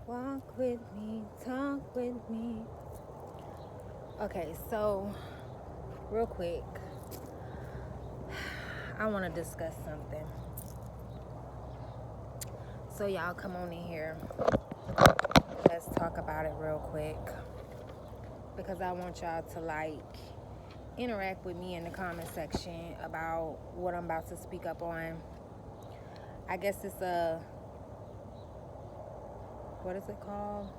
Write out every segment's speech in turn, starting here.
Walk with me, talk with me. Okay, so real quick, I want to discuss something. So y'all come on in here. Let's talk about it real quick because I want y'all to interact with me in the comment section about what I'm about to speak up on. I guess it's what is it called?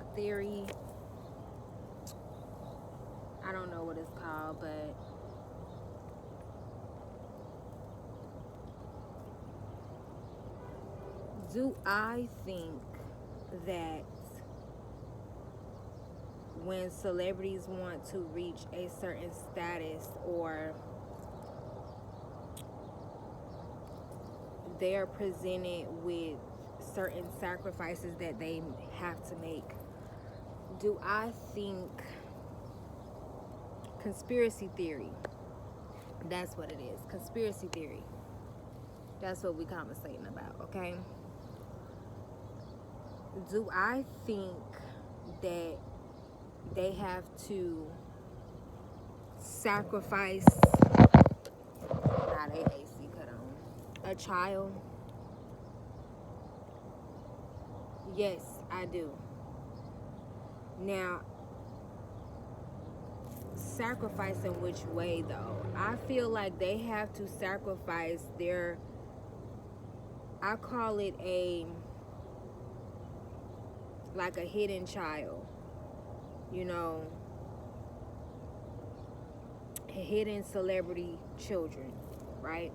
A theory. I don't know what it's called, but do I think that when celebrities want to reach a certain status or they're presented with certain sacrifices that they have to make, do I think conspiracy theory? That's what it is. Conspiracy theory. That's what we conversating about, okay? Do I think that they have to sacrifice, not a AC cut on, a child? Yes, I do. Now, sacrifice in which way though? I feel like they have to sacrifice their, I call it like a hidden child, you know, hidden celebrity children, right?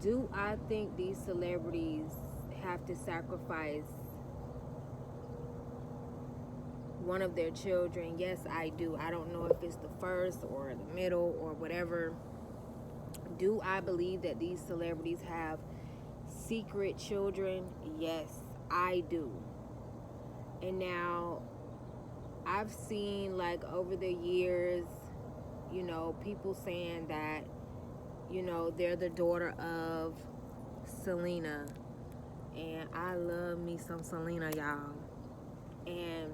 Do I think these celebrities have to sacrifice one of their children? Yes, I do. I don't know if it's the first or the middle or whatever. Do I believe that these celebrities have secret children? Yes, I do. And now I've seen like over the years, you know, people saying that, you know, they're the daughter of Selena. And I love me some Selena, y'all. And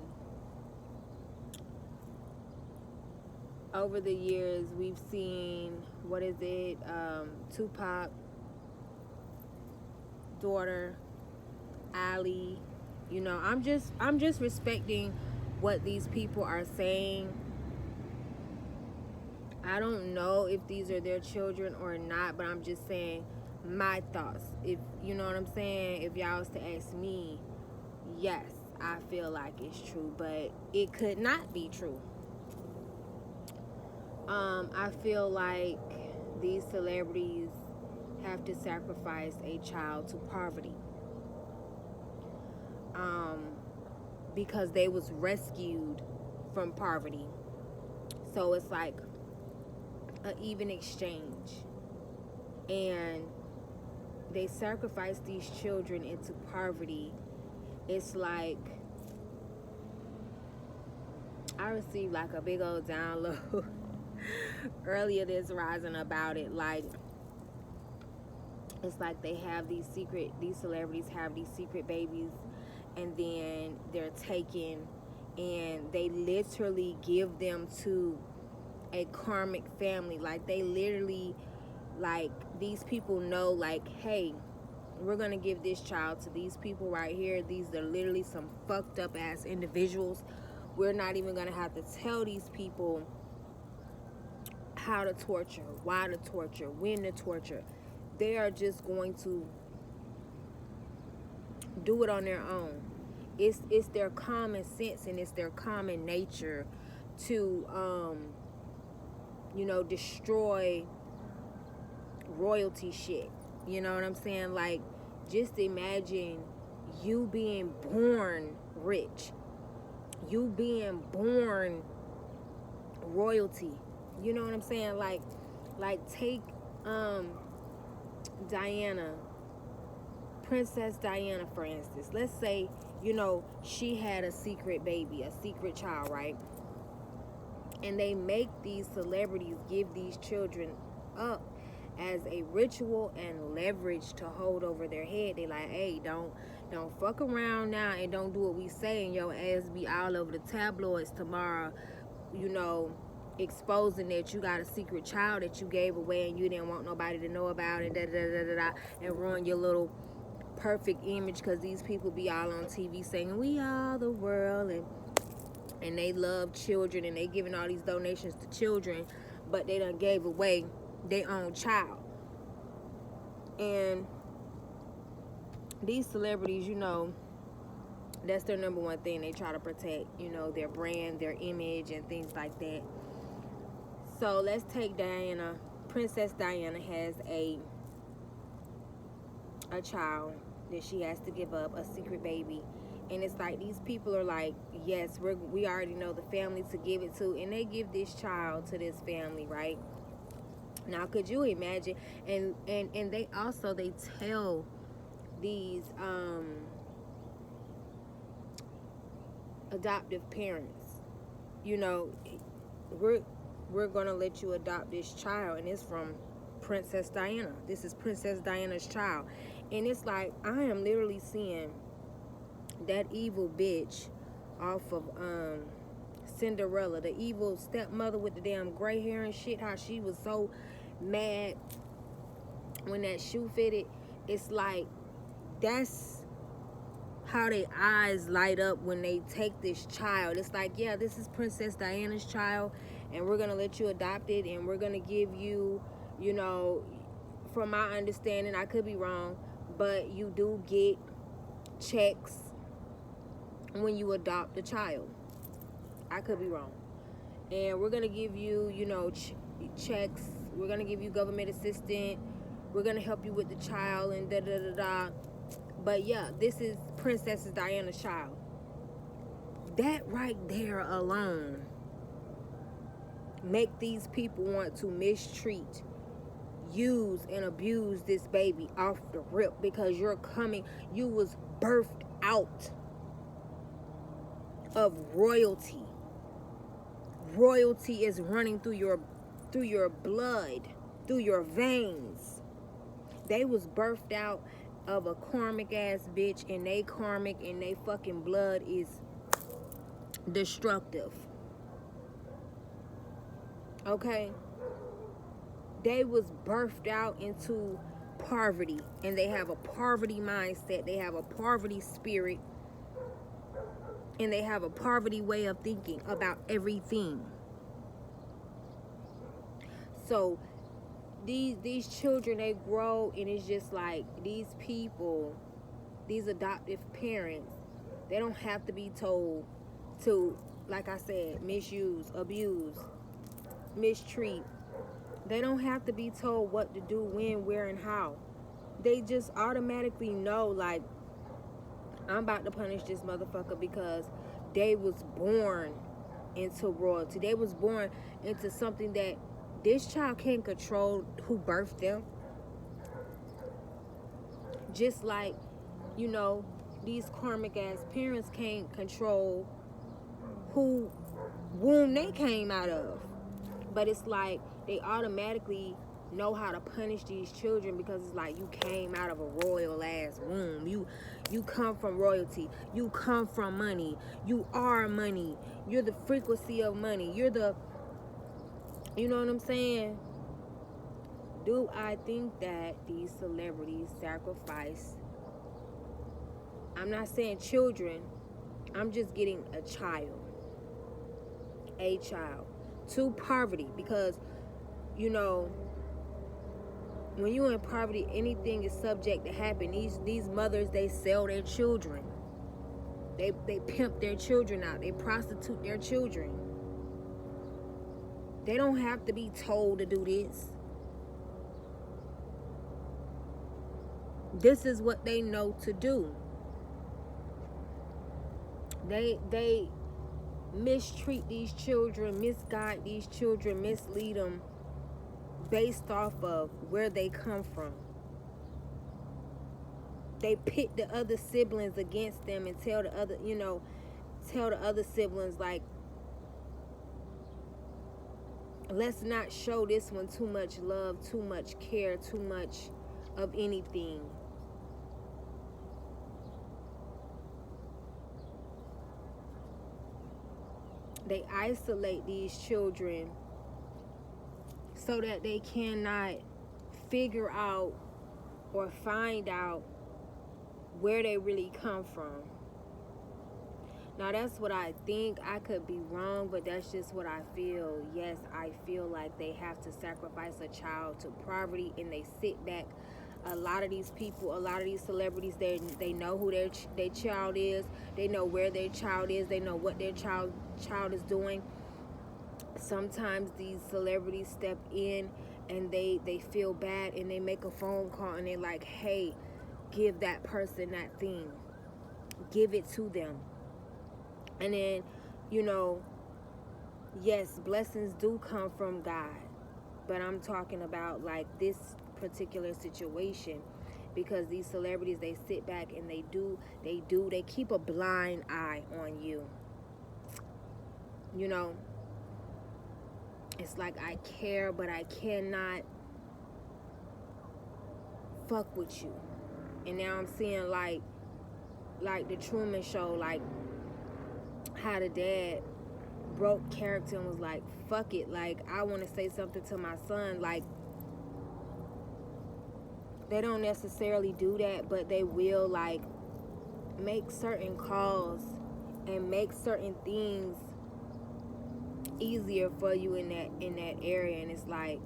over the years, we've seen, what is it, Tupac daughter, Ali. You know, I'm just respecting what these people are saying. I don't know if these are their children or not, but I'm just saying my thoughts. If you know what I'm saying, if y'all was to ask me, yes, I feel like it's true, but it could not be true. I feel like these celebrities have to sacrifice a child to poverty. Because they was rescued from poverty. So it's like an even exchange. And they sacrifice these children into poverty. It's like I received like a big old download earlier this rising about it. Like it's like these celebrities have these secret babies, and then they're taken and they literally give them to a karmic family. Like they literally, like these people know, like, hey, we're gonna give this child to these people right here. These are literally some fucked up ass individuals. We're not even gonna have to tell these people how to torture, why to torture, when to torture. They are just going to do it on their own. It's their common sense and it's their common nature to you know, destroy royalty shit. You know what I'm saying? Like, just imagine you being born rich, you being born royalty. You know what I'm saying? Like take Diana, Princess Diana, for instance. Let's say, you know, she had a secret baby, a secret child, right? And they make these celebrities give these children up as a ritual and leverage to hold over their head. They like, hey, don't fuck around now and don't do what we say, and your ass be all over the tabloids tomorrow, you know, exposing that you got a secret child that you gave away and you didn't want nobody to know about it, and ruin your little perfect image, because these people be all on TV saying we are the world, and they love children and they giving all these donations to children, but they done gave away their own child. And these celebrities, you know, that's their number one thing. They try to protect, you know, their brand, their image, and things like that. So let's take Diana. Princess Diana has a child that she has to give up, a secret baby. And it's like these people are like, yes, we already know the family to give it to, and they give this child to this family, right? Now, could you imagine? And they also, they tell these adoptive parents, you know, we're gonna let you adopt this child, and it's from Princess Diana. This is Princess Diana's child. And it's like, I am literally seeing that evil bitch off of Cinderella, the evil stepmother with the damn gray hair and shit, how she was so mad when that shoe fitted. It's like, that's how their eyes light up when they take this child. It's like, yeah, this is Princess Diana's child, and we're gonna let you adopt it, and we're gonna give you, you know, from my understanding, I could be wrong, but you do get checks when you adopt a child. I could be wrong. And we're gonna give you, you know, checks. We're gonna give you government assistance. We're gonna help you with the child and da da da da. But yeah, this is Princess Diana's child. That right there alone make these people want to mistreat, use, and abuse this baby off the rip, because you was birthed out of royalty. Royalty is running through your blood, through your veins. They was birthed out of a karmic ass bitch, and they karmic and they fucking blood is destructive. Okay? They was birthed out into poverty, and they have a poverty mindset. They have a poverty spirit, and they have a poverty way of thinking about everything. So these children, they grow, and it's just like, these people, these adoptive parents, they don't have to be told to, like I said, misuse, abuse, mistreat. They don't have to be told what to do, when, where, and how. They just automatically know, like, I'm about to punish this motherfucker because they was born into royalty. They was born into something that this child can't control who birthed them. Just like, you know, these karmic ass parents can't control who womb they came out of. But it's like they automatically know how to punish these children, because it's like, you came out of a royal ass womb. You come from royalty. You come from money. You are money. You're the frequency of money. You're the, you know what I'm saying? Do I think that these celebrities sacrifice, I'm not saying children, I'm just getting a child to poverty? Because, you know, when you're in poverty, anything is subject to happen. These mothers, they sell their children. They pimp their children out. They prostitute their children. They don't have to be told to do this. This is what they know to do. They mistreat these children, misguide these children, mislead them based off of where they come from. They pit the other siblings against them and tell the other siblings, like, let's not show this one too much love, too much care, too much of anything. They isolate these children so that they cannot figure out or find out where they really come from. Now, that's what I think. I could be wrong, but that's just what I feel. Yes, I feel like they have to sacrifice a child to poverty, and they sit back. A lot of these people, a lot of these celebrities, they know who their child is. They know where their child is. They know what their child is doing. Sometimes these celebrities step in and they feel bad, and they make a phone call, and they're like, hey, give that person that thing. Give it to them. And then, yes, blessings do come from God. But I'm talking about like this particular situation, because these celebrities, they sit back and they keep a blind eye on you. It's like, I care, but I cannot fuck with you. And now I'm seeing like the Truman Show, like how the dad broke character and was like, fuck it, like, I want to say something to my son. Like, they don't necessarily do that, but they will like make certain calls and make certain things easier for you in that area. And it's like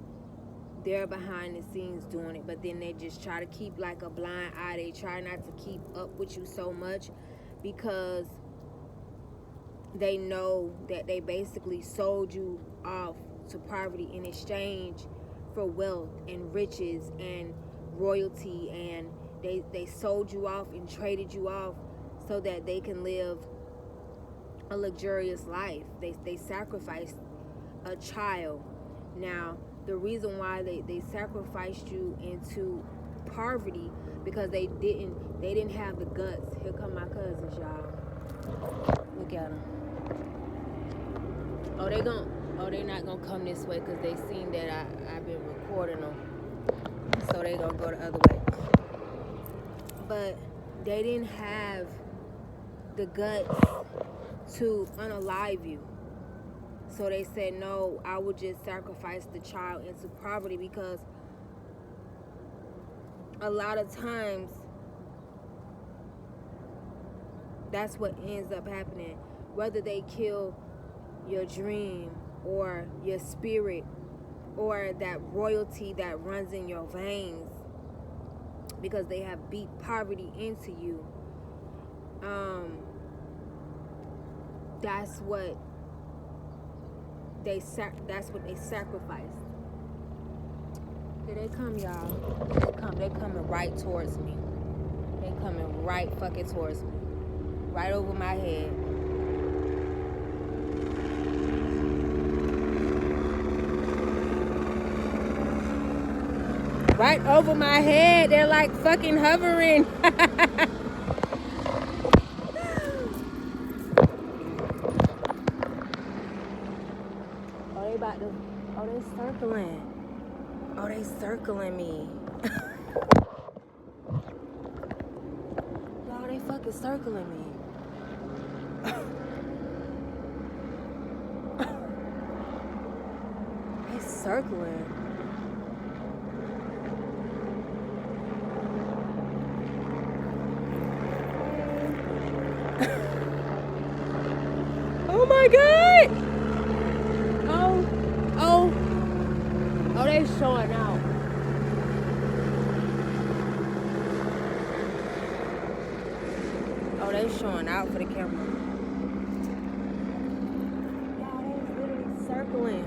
they're behind the scenes doing it, but then they just try to keep like a blind eye. They try not to keep up with you so much, because they know that they basically sold you off to poverty in exchange for wealth and riches and royalty, and they sold you off and traded you off so that they can live a luxurious life. They sacrificed a child. Now, the reason why they sacrificed you into poverty, because they didn't have the guts. Here come my cousins, y'all. Look at them. They're not gonna come this way, because they seen that I've been recording them, so they gonna go the other way. But they didn't have the guts to unalive you, so they said, no, I would just sacrifice the child into poverty, because a lot of times that's what ends up happening. Whether they kill your dream or your spirit or that royalty that runs in your veins, because they have beat poverty into you, that's what they sacrificed. Here they come, y'all. They're coming right towards me. They coming right fucking towards me, right over my head. Right over my head. They're like fucking hovering. They circling. They circling me. Y'all, they fucking circling me. They circling. Oh my God! Oh, they showing out. Oh, they showing out for the camera. Y'all, they literally circling.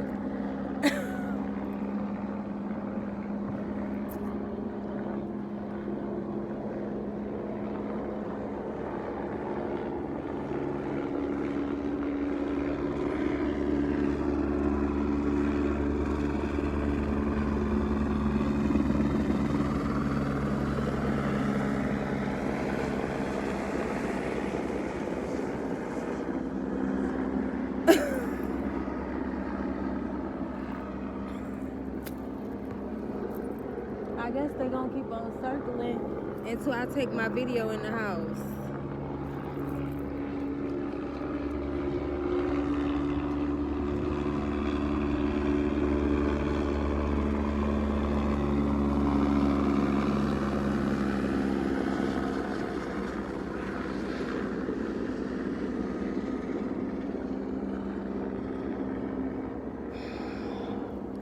I guess they're gonna keep on circling until I take my video in the house.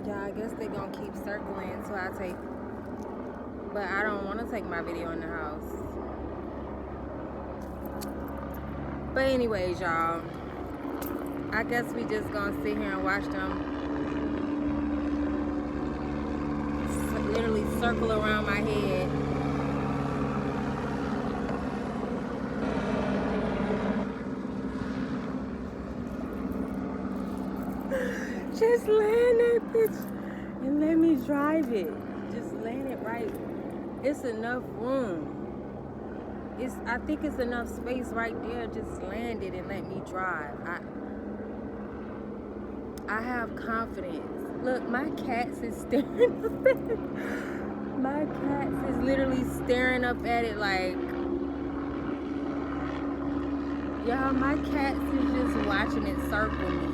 Yeah, I guess they're gonna keep circling until I take, but I don't want to take my video in the house. But anyways, y'all, I guess we just gonna sit here and watch them literally circle around my head. Just land that bitch and let me drive it. Just land it right. It's enough room. I think it's enough space right there. Just land it and let me drive. I have confidence. Look, my cats is staring up at it. My cats is literally staring up at it like, y'all, my cats is just watching it circle me.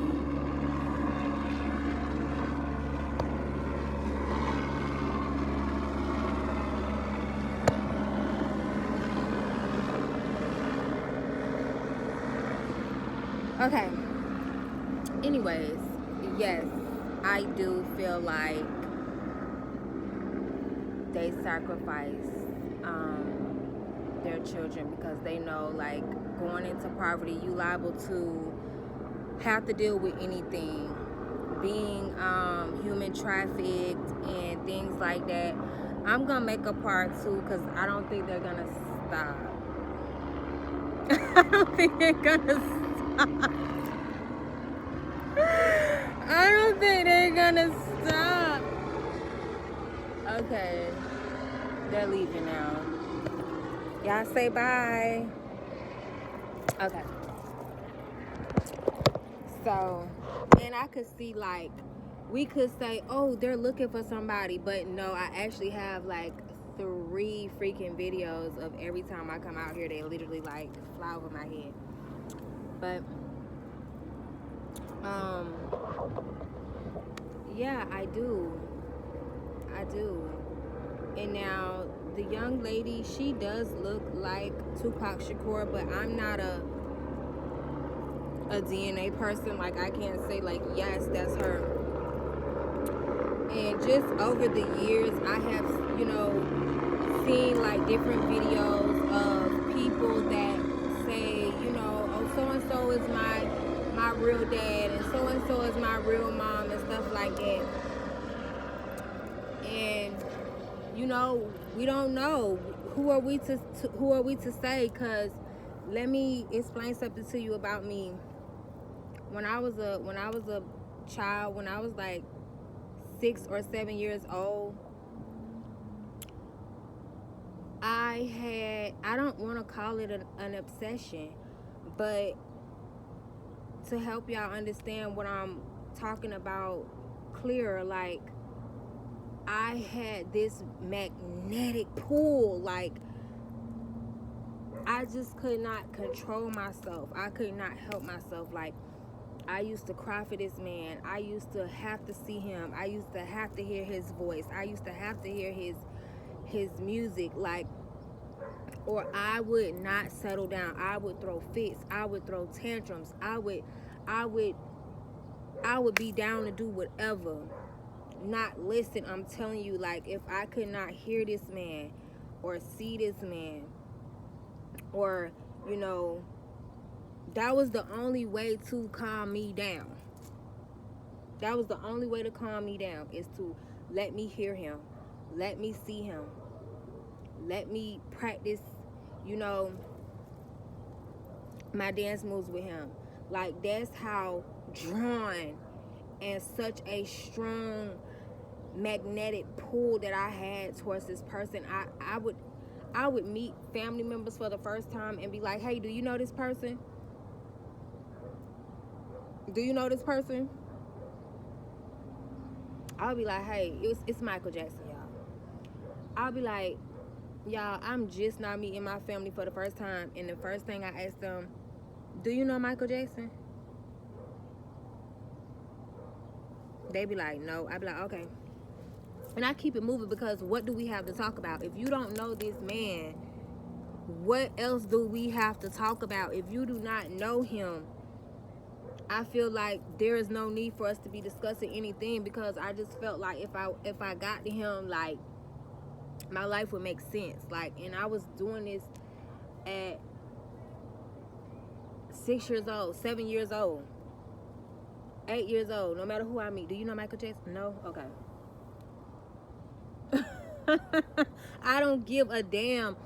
Okay. Anyways, yes, I do feel like they sacrifice their children because they know, like, going into poverty, you liable to have to deal with anything, being human trafficked and things like that. I'm gonna make a part 2 because I don't think they're gonna stop. I don't think they're gonna stop. I don't think they're gonna stop. Okay, they're leaving now. Y'all say bye. Okay. So, and I could see, like, we could say, oh, they're looking for somebody, but no, I actually have like 3 freaking videos of every time I come out here, they literally like fly over my head. But yeah, I do. And now the young lady, she does look like Tupac Shakur, but I'm not a DNA person. Like, I can't say like, yes, that's her. And just over the years, I have, seen like different videos of people that say, oh, so-and-so is my real dad, and so-and-so is my real mom, and stuff like that. And we don't know. Who are we to say? Because let me explain something to you about me. When I was a child, when I was like 6 or 7 years old, I don't want to call it an obsession, but to help y'all understand what I'm talking about clearer, like, I had this magnetic pull. Like, I just could not control myself. I could not help myself. Like, I used to cry for this man. I used to have to see him. I used to have to hear his voice. I used to have to hear his music. Like, or I would not settle down. I would throw fits. I would throw tantrums. I would be down to do whatever. Not listen. I'm telling you, like, if I could not hear this man or see this man, or that was the only way to calm me down. That was the only way to calm me down, is to let me hear him, let me see him, let me practice my dance moves with him. Like, that's how drawn and such a strong magnetic pull that I had towards this person. I would meet family members for the first time and be like, hey, do you know this person? Do you know this person? I'll be like, hey, it's Michael Jackson, y'all. I'll be like, y'all, I'm just not meeting my family for the first time, and the first thing I ask them, do you know Michael Jackson? They be like, no. I be like, okay. And I keep it moving, because what do we have to talk about? If you don't know this man, what else do we have to talk about? If you do not know him, I feel like there is no need for us to be discussing anything, because I just felt like if I got to him, like, my life would make sense. Like, and I was doing this at 6 years old, 7 years old, 8 years old. No matter who I meet, do you know Michael Jackson? No? Okay. I don't give a damn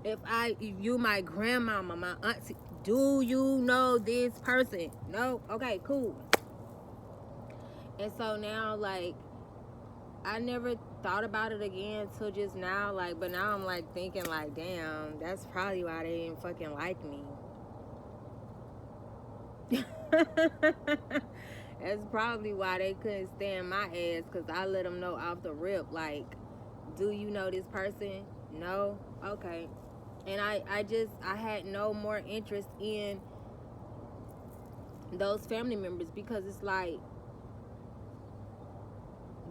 if you my grandmama, my auntie. Do you know this person? No? Okay, cool. And so now, like, I never thought about it again till just now, like, but now I'm like thinking, like, damn, that's probably why they didn't fucking like me. That's probably why they couldn't stand my ass, because I let them know off the rip, like, do you know this person? No? Okay. And I had no more interest in those family members, because it's like,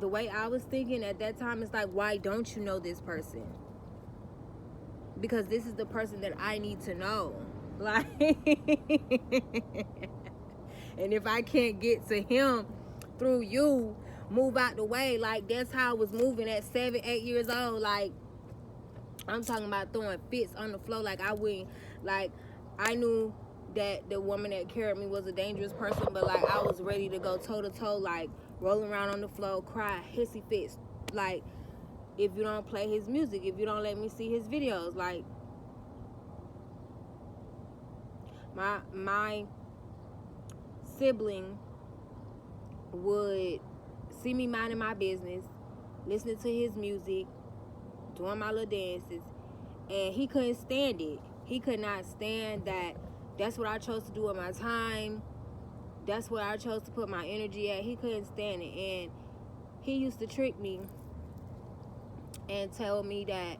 the way I was thinking at that time is like, why don't you know this person? Because this is the person that I need to know. Like, and if I can't get to him through you, move out the way. Like, that's how I was moving at 7, 8 years old. Like, I'm talking about throwing fits on the floor. Like, I wouldn't, like, I knew that the woman that carried me was a dangerous person, but, like, I was ready to go toe to toe, like, rolling around on the floor, cry, hissy fits. Like, if you don't play his music, if you don't let me see his videos, like, my sibling would see me minding my business, listening to his music, doing my little dances, and he couldn't stand it. He could not stand that. That's what I chose to do with my time. That's what I chose to put my energy at. He couldn't stand it. And he used to trick me and tell me that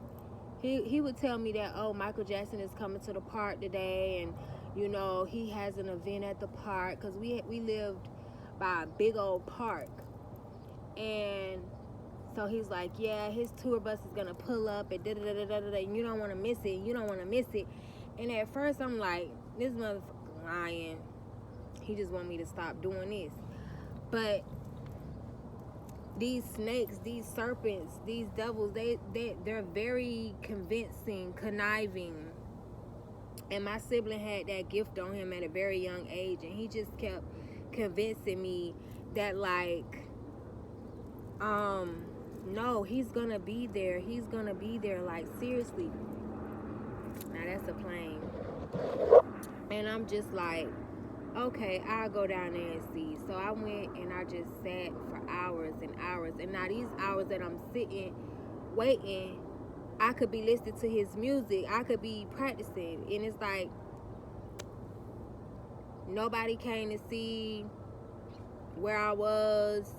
he would tell me that, oh, Michael Jackson is coming to the park today, and you know, he has an event at the park, because we lived by a big old park. And so he's like, yeah, his tour bus is gonna pull up and da-da-da-da-da-da, and you don't want to miss it, you don't want to miss it. And at first I'm like, this motherfucker lying, he just want me to stop doing this. But these snakes, these serpents, these devils, they're very convincing, conniving. And my sibling had that gift on him at a very young age, and he just kept convincing me that, like, no, he's gonna be there. He's gonna be there. Like, seriously. Now that's a plane. And I'm just like, okay, I'll go down there and see. So I went and I just sat for hours and hours. And now these hours that I'm sitting, waiting, I could be listening to his music. I could be practicing. And it's like, nobody came to see where I was.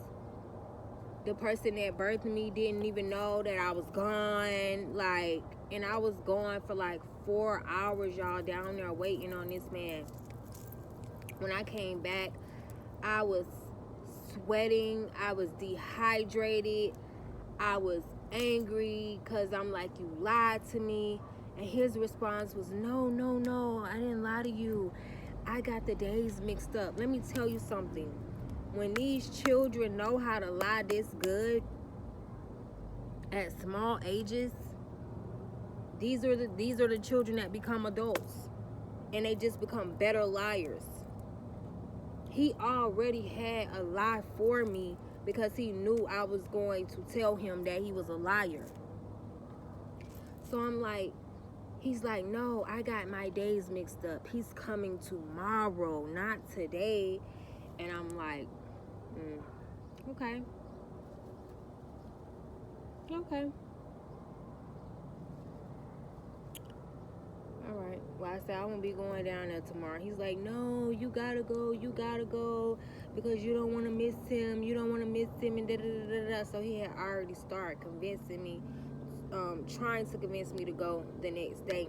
The person that birthed me didn't even know that I was gone. Like, and I was gone for like 4 hours, y'all, down there waiting on this man. When I came back, I was sweating. I was dehydrated. I was angry, because I'm like, you lied to me. And his response was, no, no, no, I didn't lie to you. I got the days mixed up. Let me tell you something. When these children know how to lie this good at small ages, these are the children that become adults, and they just become better liars. He already had a lie for me, because he knew I was going to tell him that he was a liar. So I'm like, he's like, no, I got my days mixed up. He's coming tomorrow, not today. And I'm like, okay. Okay. All right. Well, I said, I won't be going down there tomorrow. He's like, no, you gotta go, because you don't want to miss him, and da-da-da-da-da. So he had already started convincing me trying to convince me to go the next day.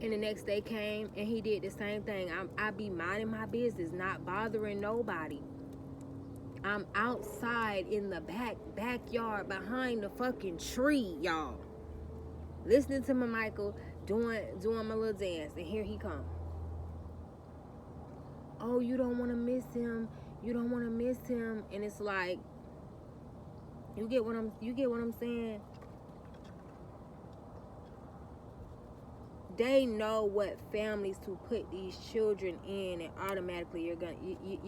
And the next day came and he did the same thing. I be minding my business, not bothering nobody. I'm outside in the backyard behind the fucking tree, y'all. Listening to my Michael, doing my little dance, and here he come. Oh, you don't want to miss him. You don't want to miss him. And it's like, you get what I'm saying? They know what families to put these children in, and automatically you're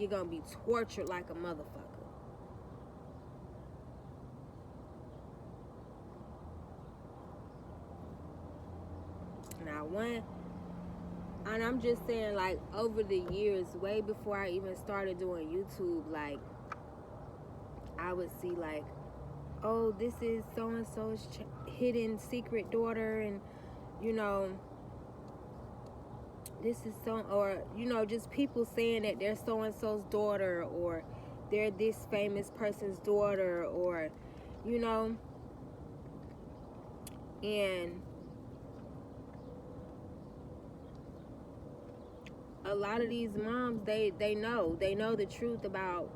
gonna be tortured like a motherfucker. Now, and I'm just saying, like, over the years, way before I even started doing YouTube, like, I would see, like, oh, this is so-and-so's hidden secret daughter, and, you know, this is so, or, you know, just people saying that they're so-and-so's daughter, or they're this famous person's daughter, or, you know, and a lot of these moms, they know the truth about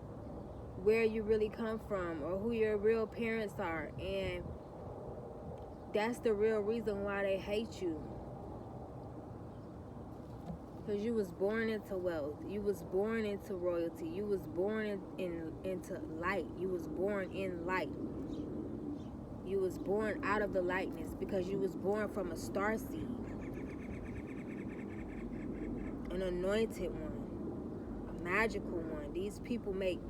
where you really come from or who your real parents are, and that's the real reason why they hate you. Because you was born into wealth, you was born into royalty, you was born into light, you was born in light, you was born out of the lightness, because you was born from a star seed, an anointed one, a magical one. These people make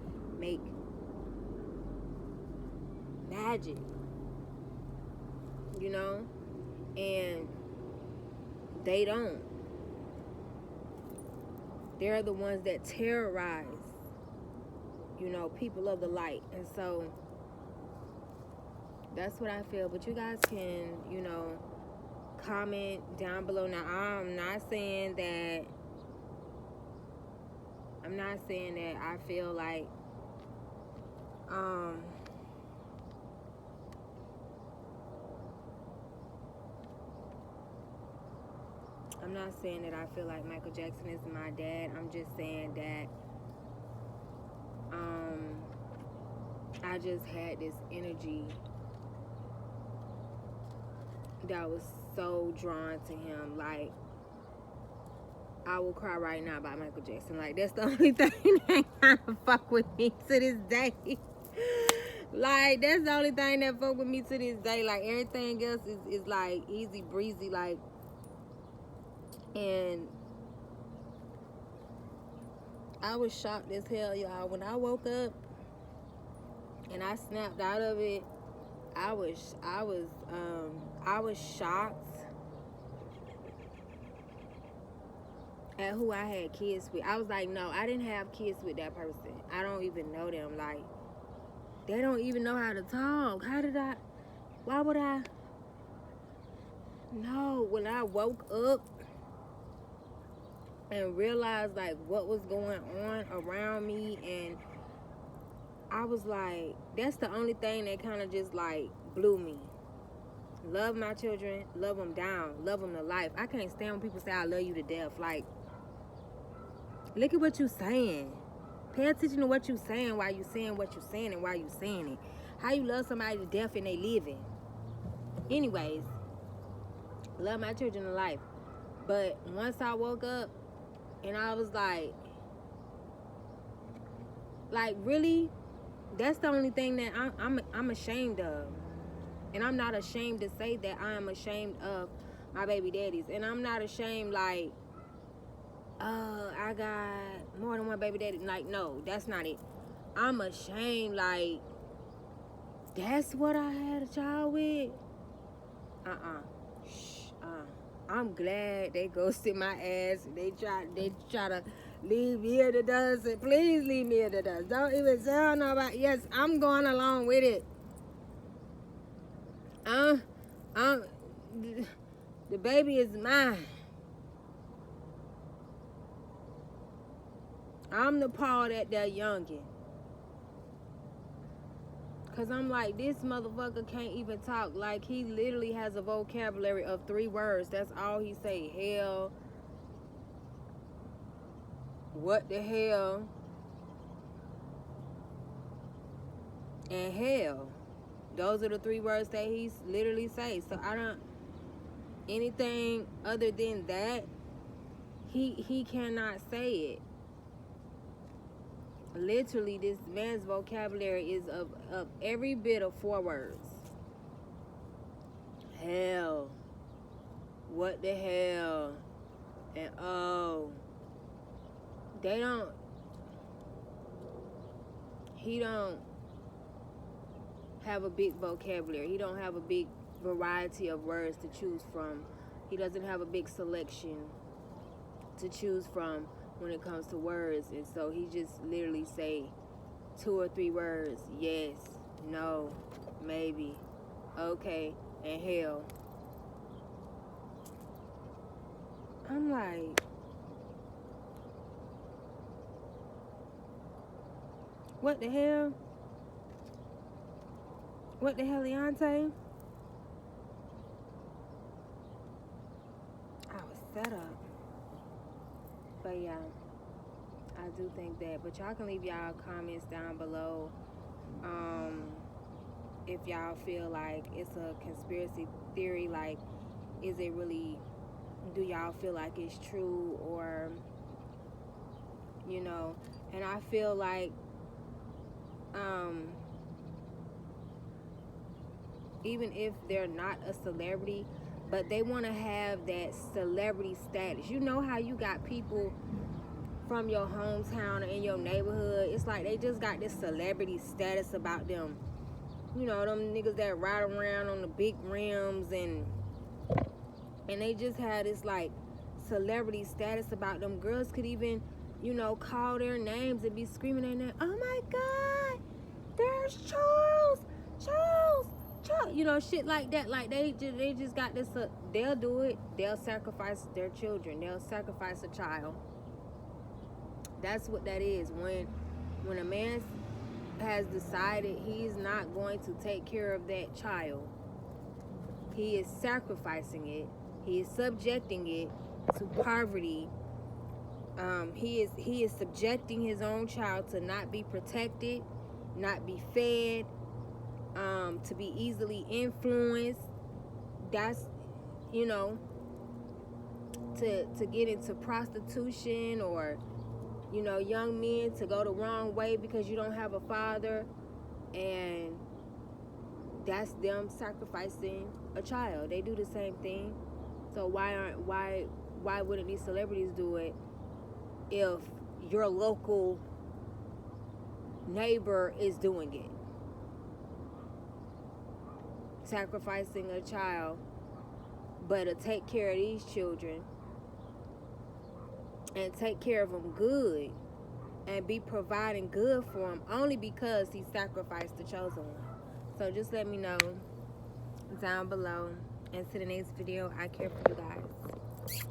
magic, you know, and they don't. They're the ones that terrorize, you know, people of the light. And so that's what I feel. But you guys can, you know, comment down below. Now, I'm not saying that I feel like I'm not saying that I feel like Michael Jackson is my dad. I'm just saying that I just had this energy that was so drawn to him. Like, I will cry right now about Michael Jackson. Like, that's the only thing that kind of fuck with me to this day. Like, that's the only thing that fuck with me to this day. Like, everything else is like easy breezy. Like, and I was shocked as hell, y'all. When I woke up and I snapped out of it, I was shocked at who I had kids with. I was like, no, I didn't have kids with that person. I don't even know them. Like, they don't even know how to talk. Why would I? No, when I woke up and realized, like, what was going on around me, and I was like, that's the only thing that kind of just, like, blew me. Love my children, love them down, love them to life. I can't stand when people say I love you to death. Like, look at what you're saying. Pay attention to what you're saying, while you're saying what you're saying, and why you're saying it. How you love somebody to death and they living. Anyways, love my children to life. But once I woke up and I was like, really? That's the only thing that I'm ashamed of. And I'm not ashamed to say that I am ashamed of my baby daddies. And I'm not ashamed, like, I got more than one baby daddy. Like, no, that's not it. I'm ashamed, like, that's what I had a child with. I'm glad they ghosted my ass. They try to leave me in the dust. And please leave me in the dust. Don't even tell nobody. Yes, I'm going along with it. The baby is mine. I'm the Paul that they're youngin'. Cause I'm like, this motherfucker can't even talk. Like, he literally has a vocabulary of 3 words. That's all he say. Hell. What the hell? And hell. Those are the 3 words that he literally say. So I don't, anything other than that, he cannot say it. Literally, this man's vocabulary is of every bit of 4 words. Hell. What the hell? And oh. He don't have a big vocabulary. He don't have a big variety of words to choose from. He doesn't have a big selection to choose from when it comes to words. And so he just literally say 2 or 3 words. Yes, no, maybe, okay, and hell. I'm like, what the hell? What the hell, Leontay? I was set up. But yeah, I do think that. But y'all can leave y'all comments down below. If y'all feel like it's a conspiracy theory, like, is it really, do y'all feel like it's true, or, you know, and I feel like, even if they're not a celebrity, but they want to have that celebrity status. You know how you got people from your hometown or in your neighborhood, it's like they just got this celebrity status about them. You know, them niggas that ride around on the big rims, and they just had this like celebrity status about them. Girls could even, you know, call their names and be screaming their name. Oh my God, there's Charles, you know, shit like that. Like they just got this. They'll do it. They'll sacrifice their children. They'll sacrifice a child. That's what that is. When a man has decided he's not going to take care of that child, he is sacrificing it. He is subjecting it to poverty. He is subjecting his own child to not be protected, not be fed, to be easily influenced. That's, you know, to get into prostitution, or, you know, young men to go the wrong way because you don't have a father, and that's them sacrificing a child. They do the same thing. So why wouldn't these celebrities do it if your local neighbor is doing it? Sacrificing a child, but to take care of these children and take care of them good and be providing good for them only because he sacrificed the chosen one. So just let me know down below. And to the next video, I care for you guys.